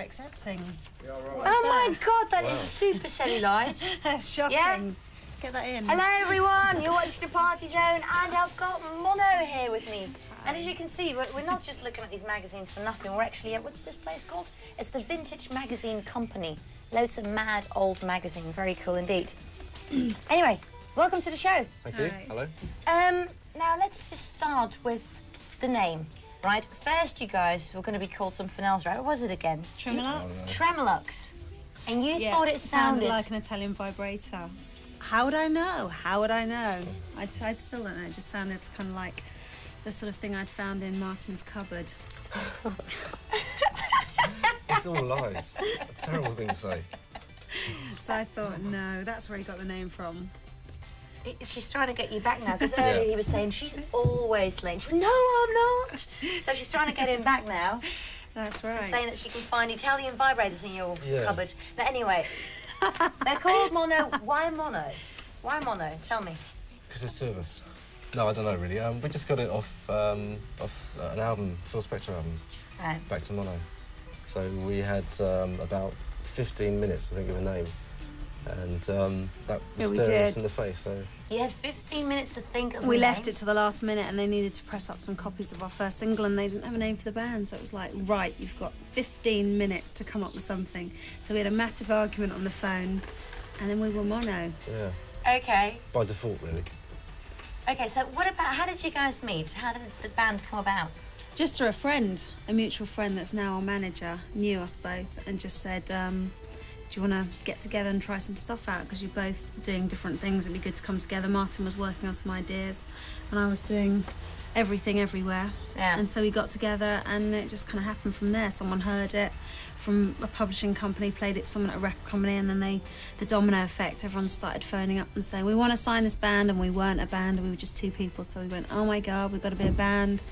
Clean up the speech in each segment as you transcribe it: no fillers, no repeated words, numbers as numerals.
accepting. Yeah, right. Oh my God, that is super cellulite. That's shocking. Yeah. Get that in. Hello everyone, you're watching the Party Zone and I've got Mono here with me. And as you can see, we're not just looking at these magazines for nothing, we're actually at, what's this place called? It's the Vintage Magazine Company. Loads of mad old magazines, very cool indeed. Anyway, welcome to the show. Thank you. Hi. Hello. Now let's just start with the name, right? First you guys were going to be called something else, right? What was it again? Tremolux? Tremolux. And you Yeah, thought it sounded like an Italian vibrator. How would I know? How would I know? I still don't know. It just sounded kind of like the sort of thing I'd found in Martin's cupboard. It's all lies. A terrible thing to say. So I thought, no, that's where he got the name from. She's trying to get you back now, because earlier he was saying she's always late. She went, no, I'm not. So she's trying to get him back now. That's right. And saying that she can find Italian vibrators in your Yeah. cupboard. But anyway, they're called Mono. Why Mono? Why Mono? Tell me. Because there's two of us. No, I don't know really. We just got it off an album, Full Spectre album, Right. Back to Mono. So we had about 15 minutes to think of a name. And that Yeah, we stared us did. in the face, so... You had 15 minutes to think of We a left name. it to the last minute and they needed to press up some copies of our first single and they didn't have a name for the band. So it was like, right, you've got 15 minutes to come up with something. So we had a massive argument on the phone and then we were Mono. Yeah, Okay. by default, really. Okay, so what about, how did you guys meet? How did the band come about? Just through a friend, a mutual friend that's now our manager, knew us both and just said, do you want to get together and try some stuff out? Because you're both doing different things, it'd be good to come together. Martin was working on some ideas and I was doing everything everywhere. Yeah. And so we got together and it just kind of happened from there. Someone heard it from a publishing company, played it to someone at a record company, and then the domino effect, everyone started phoning up and saying, we want to sign this band, and we weren't a band, we were just two people. So we went, oh my God, we've got to be a band.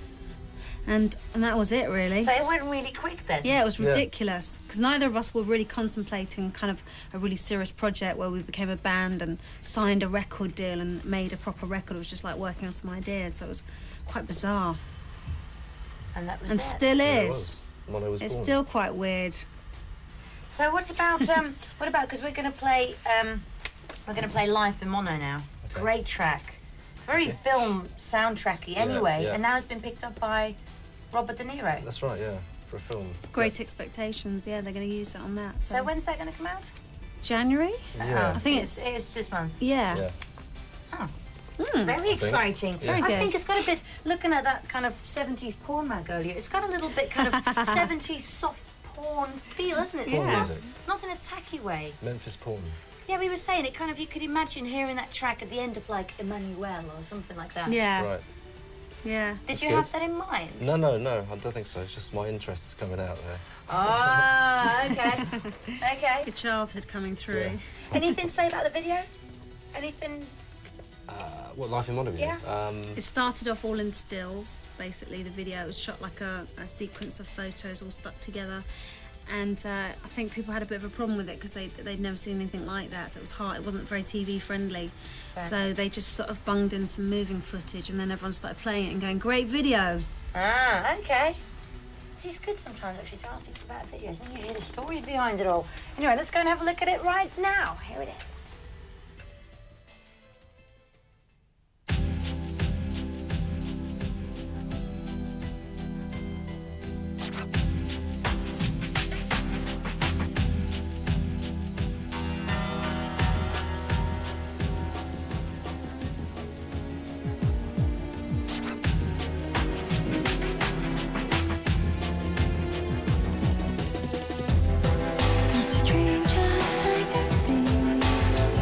And that was it, really. So it went really quick then? Yeah, it was ridiculous, because neither of us were really contemplating kind of a really serious project where we became a band and signed a record deal and made a proper record. It was just like working on some ideas, so it was quite bizarre. And that was And it. still Yeah, it is. was. Mono was It's born. still quite weird. So what about, because we're going to play Life in Mono now. Okay. Great track. Very film soundtracky anyway, yeah. and now it's been picked up by Robert De Niro. That's right, yeah, for a film. Great Expectations, yeah, they're going to use it on that. So when's that going to come out? January? Yeah. I think it's this month. Yeah. Yeah. Oh, Mm. very exciting. Yeah. Very I good. think it's got a bit, looking at that kind of 70s porn mag earlier, it's got a little bit kind of 70s soft porn feel, isn't it? Porn Not, music. not in a tacky way. Memphis porn. Yeah, we were saying it kind of, you could imagine hearing that track at the end of like Emmanuel or something like that. Yeah. Right. Yeah. Did That's you good. have that in mind? No, I don't think so. It's just my interest is coming out there. Ah, okay. Okay. Your childhood coming through. Yeah. Anything to say about the video? Anything? What, Life in Mono? Yeah. It started off all in stills, basically, the video. It was shot like a sequence of photos all stuck together. And I think people had a bit of a problem with it because they'd never seen anything like that, so it was hard. It wasn't very TV friendly. Fair. So they just sort of bunged in some moving footage and then everyone started playing it and going, great video. Ah, okay. See, it's good sometimes actually to ask people about videos and you hear the story behind it all. Anyway, let's go and have a look at it right now. Here it is. A stranger sang a thing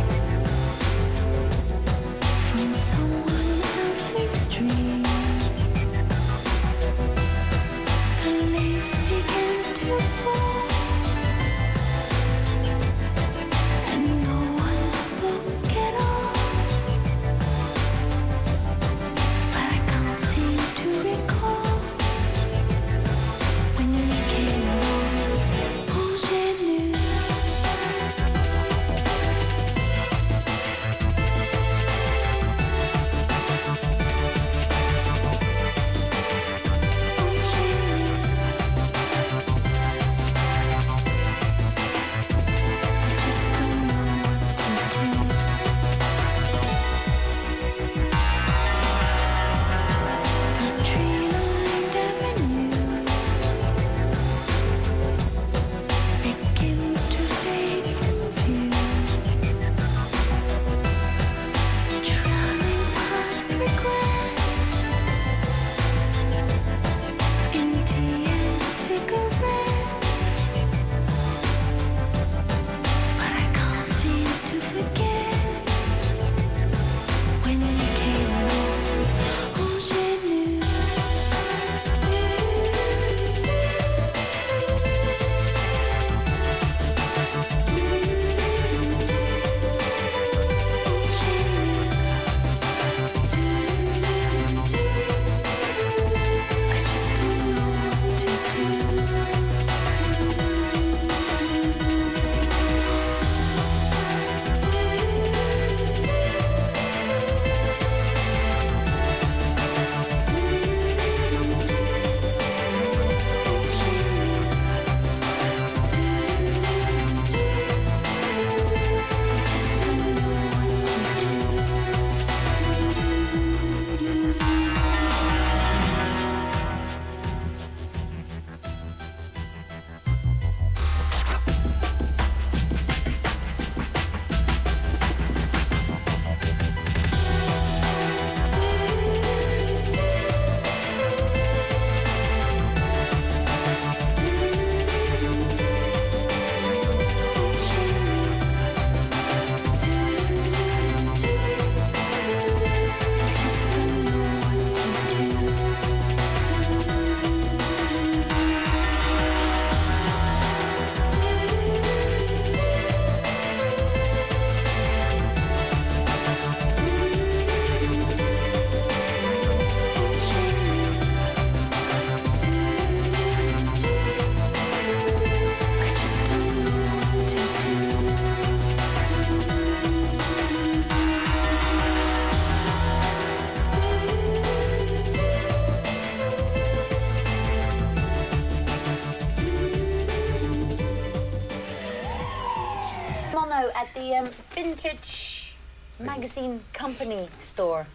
at the Vintage Magazine Company store.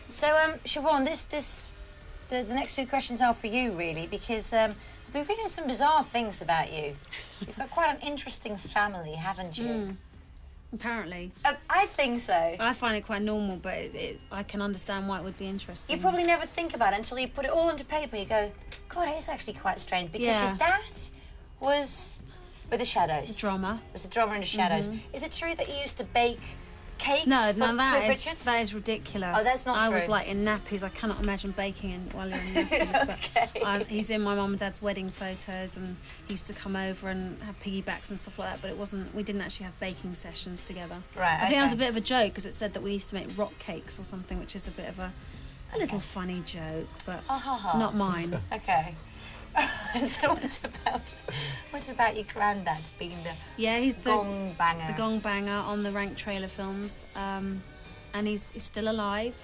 So, Siobhan, the next few questions are for you, really, because I've been reading some bizarre things about you. You've got quite an interesting family, haven't you? Apparently. I think so. I find it quite normal, but I can understand why it would be interesting. You probably never think about it until you put it all into paper. You go, God, it is actually quite strange, because your dad was with the Shadows. A drummer. Was a drummer in the Shadows. Is it true that you used to bake cakes for that is ridiculous. Oh, that's not true. I was like in nappies. I cannot imagine baking while you're in nappies. But he's in my mum and dad's wedding photos, and he used to come over and have piggybacks and stuff like that. But it wasn't. We didn't actually have baking sessions together. Right. I think that was a bit of a joke, because it said that we used to make rock cakes or something, which is a bit of a little funny joke, but not mine. Okay. So what about your granddad being he's the gong banger? The gong banger on the Rank trailer films, and he's still alive.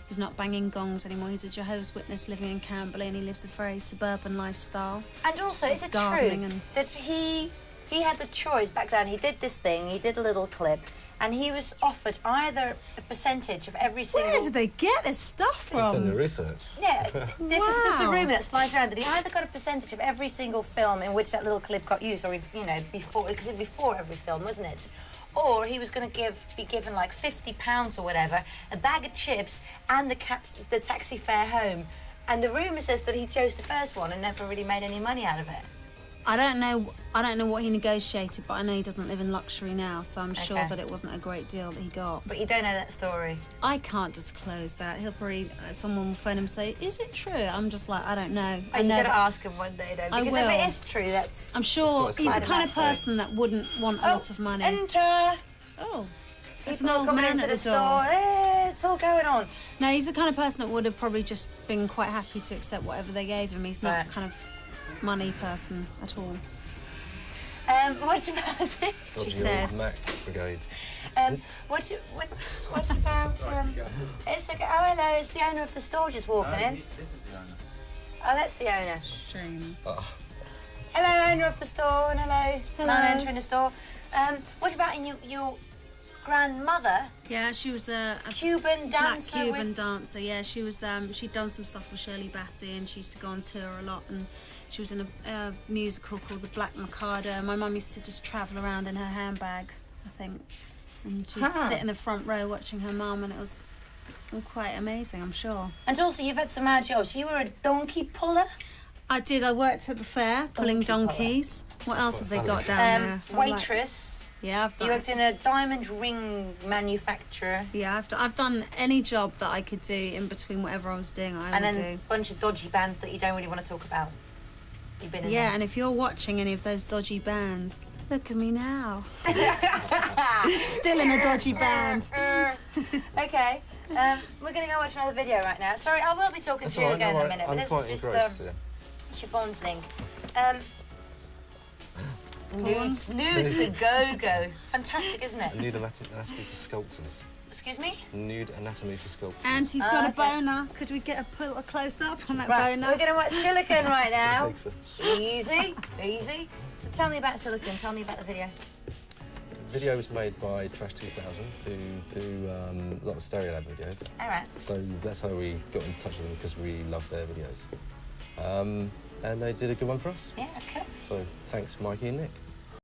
He's not banging gongs anymore. He's a Jehovah's Witness living in Camberley, and he lives a very suburban lifestyle. And also, is it true that he had the choice back then? He did this thing. He did a little clip, and he was offered either a percentage of every single... Where did they get this stuff from? He's done the research. Yeah, this is a rumour that flies around that he either got a percentage of every single film in which that little clip got used, or before, because it was before every film, wasn't it? Or he was going to be given like £50 or whatever, a bag of chips, and the taxi fare home. And the rumour says that he chose the first one and never really made any money out of it. I don't know what he negotiated, but I know he doesn't live in luxury now, so I'm sure that it wasn't a great deal that he got. But you don't know that story? I can't disclose that. He'll probably, someone will phone him and say, is it true? I'm just like, I don't know. You've got to ask him one day, though, because if it is true, that's... I'm sure he's the kind of person that wouldn't want a lot of money. Enter! Oh. There's an old man into the store. It's all going on. No, he's the kind of person that would have probably just been quite happy to accept whatever they gave him. He's not kind of money person at all. What about it? She says. Mac Brigade. What about it's okay. Oh, hello, it's the owner of the store just walking in. This is the owner. Oh, that's the owner. Shame. Hello, owner of the store, and hello. Man entering the store. What about your grandmother? Yeah, she was a Cuban dancer. Black Cuban dancer. Yeah, she was. She'd done some stuff with Shirley Bassey, and she used to go on tour a lot. And she was in a musical called The Black Mikado. My mum used to just travel around in her handbag, I think, and she'd sit in the front row watching her mum, and it was quite amazing, I'm sure. And also, you've had some mad jobs. You were a donkey puller. I did. I worked at the fair pulling donkeys. What else have they got down there? Waitress. Yeah, I've done. You worked in a diamond ring manufacturer. Yeah, I've done any job that I could do in between whatever I was doing. And then a bunch of dodgy bands that you don't really want to talk about. You've been in there. And if you're watching any of those dodgy bands, look at me now. Still in a dodgy band. Okay, we're going to go watch another video right now. Sorry, I will be talking to you again in a minute, but this was just Siobhan's thing. Nudes a go-go. Fantastic, isn't it? Nude anatomy for sculptors. Excuse me? Nude anatomy for sculptors. And he's got a boner. Could we get a close-up on that boner? We're going to watch Silicon right now. So. Easy, easy. So tell me about Silicon. Tell me about the video. The video was made by Trash 2000, who do a lot of Stereo Lab videos. All right. So that's how we got in touch with them, because we love their videos. And they did a good one for us. Yeah, cool. So thanks, Mikey and Nick.